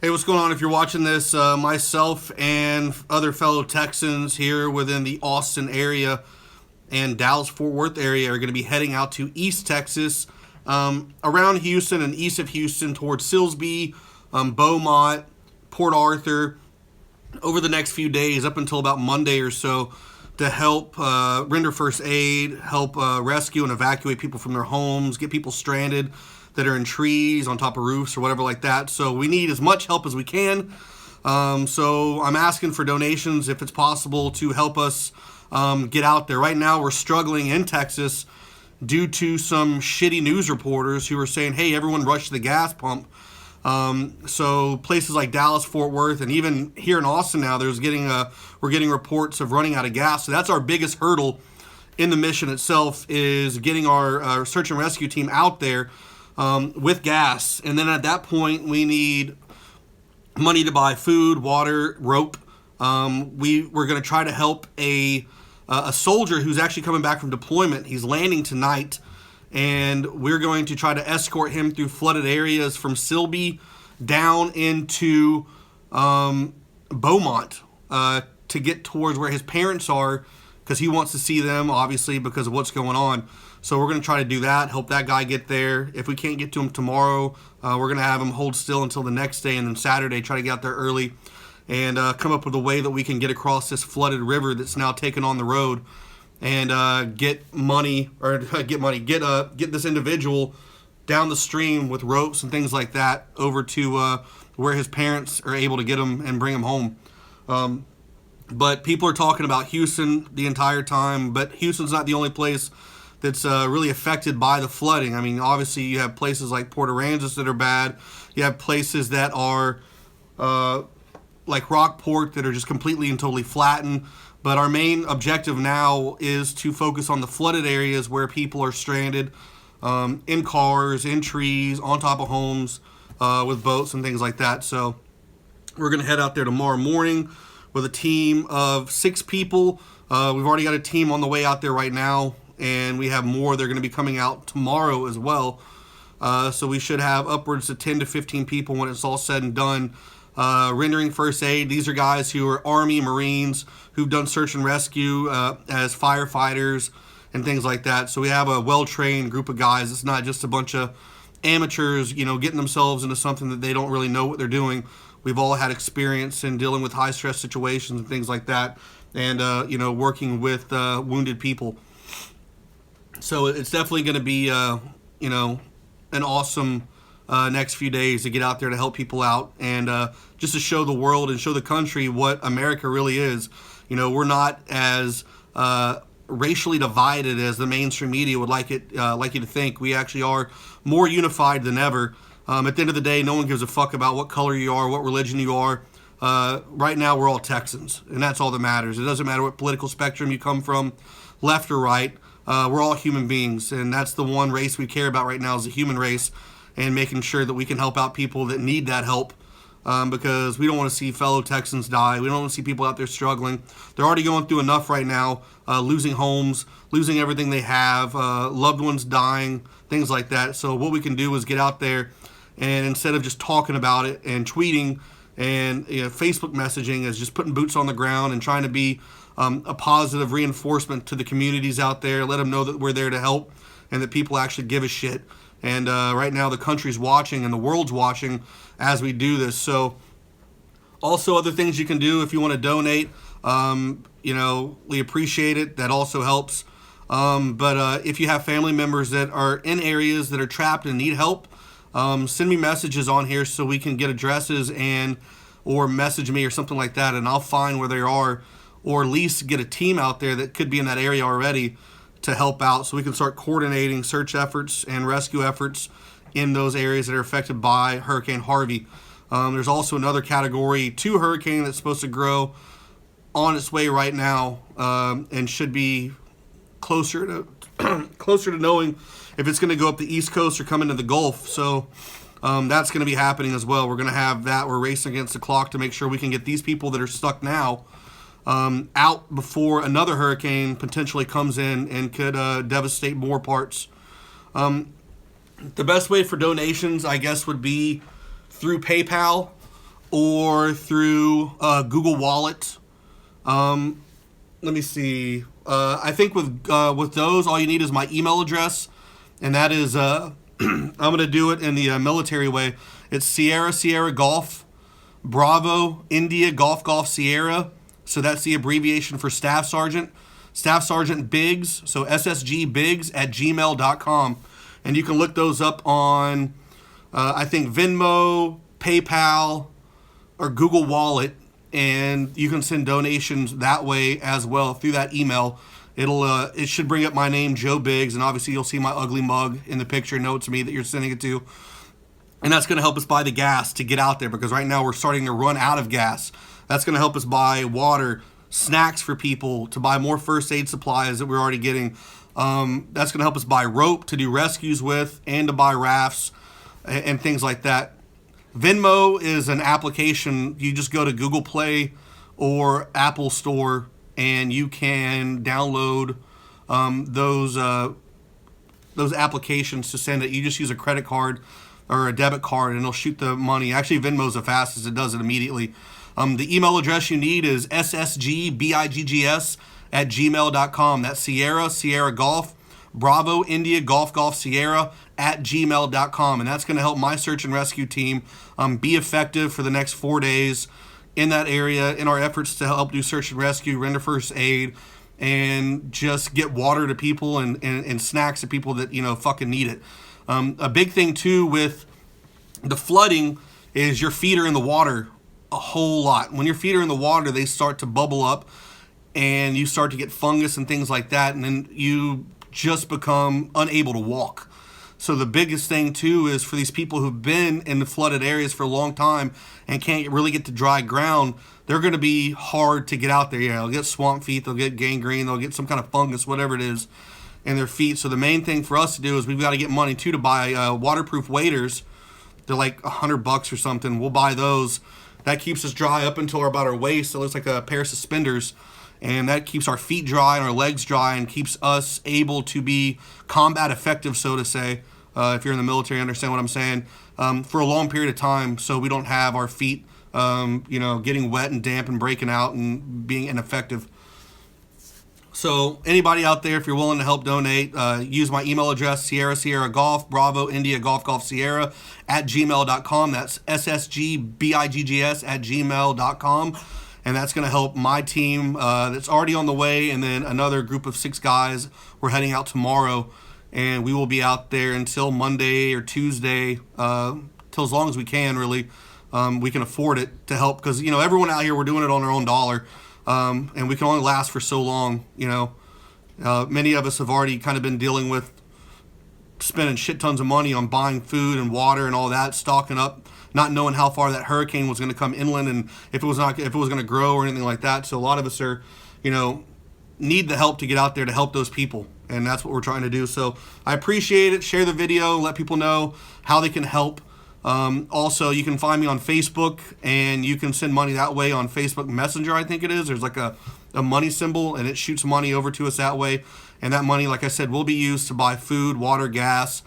Hey, what's going on? If you're watching this, myself and other fellow Texans here within the Austin area and Dallas-Fort Worth area are going to be heading out to East Texas, around Houston and east of Houston towards Silsbee, Beaumont, Port Arthur, over the next few days up until about Monday or so to help render first aid, help rescue and evacuate people from their homes, get people stranded that are in trees, on top of roofs, or whatever like that. So we need as much help as we can. So I'm asking for donations if it's possible to help us get out there. Right now we're struggling in Texas due to some shitty news reporters who are saying, hey, everyone rush to the gas pump. So places like Dallas, Fort Worth, and even here in Austin now, we're getting reports of running out of gas. So that's our biggest hurdle in the mission itself, is getting our search and rescue team out there with gas. And then at that point, we need money to buy food, water, rope. We're going to try to help a soldier who's actually coming back from deployment. He's landing tonight, and we're going to try to escort him through flooded areas from Silsbee down into Beaumont to get towards where his parents are, because he wants to see them, obviously, because of what's going on. So we're going to try to do that, help that guy get there. If we can't get to him tomorrow, we're going to have him hold still until the next day, and then Saturday try to get out there early and come up with a way that we can get across this flooded river that's now taken on the road, and get this individual down the stream with ropes and things like that over to where his parents are able to get him and bring him home. But people are talking about Houston the entire time, but Houston's not the only place that's really affected by the flooding. I mean, obviously you have places like Port Aransas that are bad. You have places that are like Rockport that are just completely and totally flattened. But our main objective now is to focus on the flooded areas where people are stranded in cars, in trees, on top of homes, with boats and things like that. So we're going to head out there tomorrow morning with a team of 6 people. We've already got a team on the way out there right now, and we have more. They're going to be coming out tomorrow as well. So we should have upwards of 10 to 15 people when it's all said and done, rendering first aid. These are guys who are Army, Marines, who've done search and rescue as firefighters and things like that. So we have a well-trained group of guys. It's not just a bunch of amateurs, getting themselves into something that they don't really know what they're doing. We've all had experience in dealing with high-stress situations and things like that, and working with wounded people. So it's definitely going to be an awesome next few days to get out there to help people out, and just to show the world and show the country what America really is. We're not as racially divided as the mainstream media would like you to think. We actually are more unified than ever. At the end of the day, no one gives a fuck about what color you are, what religion you are. Right now, we're all Texans, and that's all that matters. It doesn't matter what political spectrum you come from, left or right. We're all human beings, and that's the one race we care about right now, is the human race, and making sure that we can help out people that need that help, because we don't want to see fellow Texans die. We don't want to see people out there struggling. They're already going through enough right now, losing homes, losing everything they have, loved ones dying, things like that. So what we can do is get out there, and instead of just talking about it and tweeting and Facebook messaging, is just putting boots on the ground and trying to be a positive reinforcement to the communities out there. Let them know that we're there to help and that people actually give a shit. And right now the country's watching and the world's watching as we do this. So also other things you can do if you want to donate, we appreciate it. That also helps. But if you have family members that are in areas that are trapped and need help, send me messages on here so we can get addresses or message me or something like that, and I'll find where they are, or at least get a team out there that could be in that area already to help out, so we can start coordinating search efforts and rescue efforts in those areas that are affected by Hurricane Harvey. There's also another Category 2 hurricane that's supposed to grow on its way right now, and should be closer to knowing if it's going to go up the East Coast or come into the Gulf. So that's going to be happening as well. We're going to have that. We're racing against the clock to make sure we can get these people that are stuck now out before another hurricane potentially comes in and could devastate more parts. The best way for donations, I guess, would be through PayPal. or through Google Wallet. Let me see. I think with those, all you need is my email address, and that is I'm going to do it in the military way. It's Sierra Sierra Golf Bravo India Golf Golf Sierra. So that's the abbreviation for Staff Sergeant. Staff Sergeant Biggs. So ssgbiggs@gmail.com, and you can look those up on I think Venmo, PayPal, or Google Wallet, and you can send donations that way as well through that email. It should bring up my name, Joe Biggs, and obviously you'll see my ugly mug in the picture. Know it's me that you're sending it to, and that's going to help us buy the gas to get out there, because right now we're starting to run out of gas. That's going to help us buy water, snacks for people, to buy more first aid supplies that we're already getting. That's going to help us buy rope to do rescues with, and to buy rafts and things like that. Venmo is an application. You just go to Google Play or Apple Store, and you can download those applications to send it. You just use a credit card or a debit card, and it'll shoot the money. Actually, Venmo's the fastest. It does it immediately. The email address you need is ssgbiggs@gmail.com. That's Sierra Sierra Golf Bravo India Golf Golf Sierra @gmail.com, and that's going to help my search and rescue team be effective for the next 4 days in that area in our efforts to help do search and rescue, render first aid, and just get water to people and snacks to people that fucking need it. A big thing too with the flooding is your feet are in the water a whole lot. When your feet are in the water, they start to bubble up, and you start to get fungus and things like that, and then you just become unable to walk. So the biggest thing too is for these people who've been in the flooded areas for a long time and can't really get to dry ground, they're going to be hard to get out there. They'll get swamp feet, they'll get gangrene, they'll get some kind of fungus, whatever it is, in their feet. So the main thing for us to do is we've got to get money too to buy waterproof waders. They're like $100 or something. We'll buy those. That keeps us dry up until about our waist. It looks like a pair of suspenders. And that keeps our feet dry and our legs dry, and keeps us able to be combat effective, so to say. If you're in the military, understand what I'm saying, for a long period of time, so we don't have our feet, getting wet and damp and breaking out and being ineffective. So anybody out there, if you're willing to help donate, use my email address, Sierra Sierra Golf Bravo India Golf Golf Sierra @gmail.com. That's ssgbiggs@gmail.com. And that's going to help my team that's already on the way, and then another group of 6 guys. We're heading out tomorrow, and we will be out there until Monday or Tuesday, till as long as we can, really. We can afford it to help, because everyone out here, we're doing it on our own dollar, and we can only last for so long. Many of us have already kind of been dealing with spending shit tons of money on buying food and water and all that, stocking up, not knowing how far that hurricane was going to come inland, and if it was going to grow or anything like that. So a lot of us are, need the help to get out there to help those people, and that's what we're trying to do. So I appreciate it. Share the video, let people know how they can help. Also, you can find me on Facebook, and you can send money that way on Facebook Messenger, I think it is. There's like a money symbol, and it shoots money over to us that way. And that money, like I said, will be used to buy food, water, gas,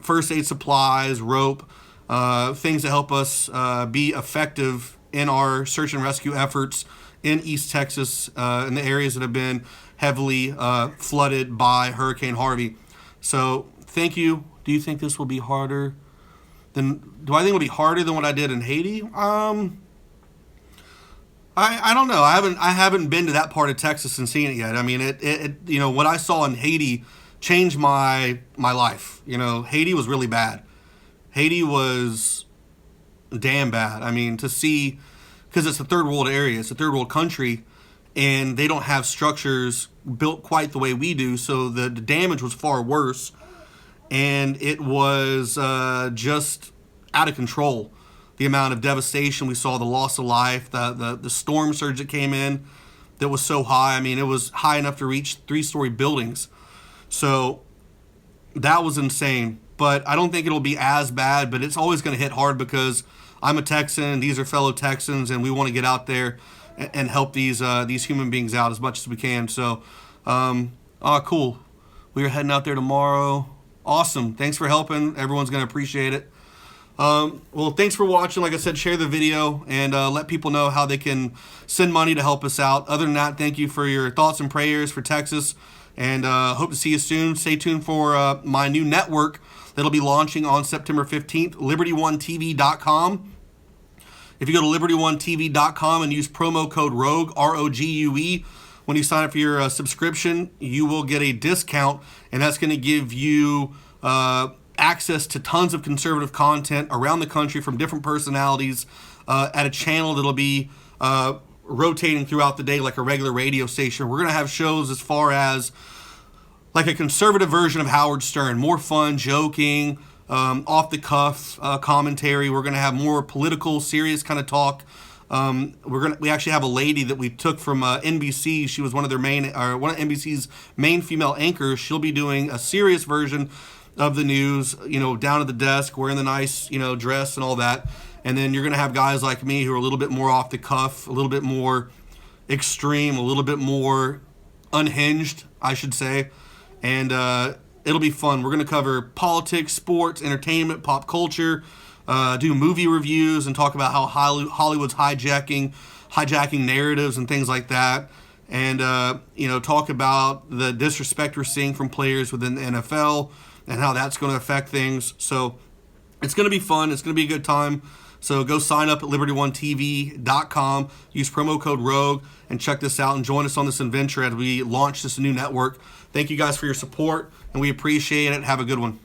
first aid supplies, rope, things to help us be effective in our search and rescue efforts in East Texas, in the areas that have been heavily flooded by Hurricane Harvey. So thank you. Do you think this will be harder than? Do I think it'll be harder than what I did in Haiti? I don't know. I haven't been to that part of Texas and seen it yet. I mean, it what I saw in Haiti changed my life. Haiti was really bad. Haiti was damn bad. I mean, to see, because it's a third world area, it's a third world country, and they don't have structures built quite the way we do, so the damage was far worse, and it was just out of control. The amount of devastation we saw, the loss of life, the storm surge that came in that was so high. I mean, it was high enough to reach 3-story buildings. So that was insane. But I don't think it'll be as bad, but it's always going to hit hard, because I'm a Texan, these are fellow Texans, and we want to get out there and help these human beings out as much as we can. So, cool. We are heading out there tomorrow. Awesome. Thanks for helping. Everyone's going to appreciate it. Well, thanks for watching. Like I said, share the video and let people know how they can send money to help us out. Other than that, thank you for your thoughts and prayers for Texas, and hope to see you soon. Stay tuned for my new network that'll be launching on September 15th, LibertyOneTV.com. If you go to LibertyOneTV.com and use promo code ROGUE, ROGUE, when you sign up for your subscription, you will get a discount, and that's going to give you access to tons of conservative content around the country from different personalities at a channel that'll be rotating throughout the day like a regular radio station. We're going to have shows as far as like a conservative version of Howard Stern, more fun, joking, off the cuff commentary. We're going to have more political, serious kind of talk. We actually have a lady that we took from NBC. She was one of NBC's main female anchors. She'll be doing a serious version of the news, down at the desk, wearing the nice, dress and all that. And then you're going to have guys like me who are a little bit more off the cuff, a little bit more extreme, a little bit more unhinged, I should say. And it'll be fun. We're going to cover politics, sports, entertainment, pop culture, do movie reviews, and talk about how Hollywood's hijacking narratives and things like that. And, talk about the disrespect we're seeing from players within the NFL and how that's going to affect things. So it's going to be fun. It's going to be a good time. So go sign up at LibertyOneTV.com. Use promo code ROGUE and check this out and join us on this adventure as we launch this new network. Thank you guys for your support, and we appreciate it. Have a good one.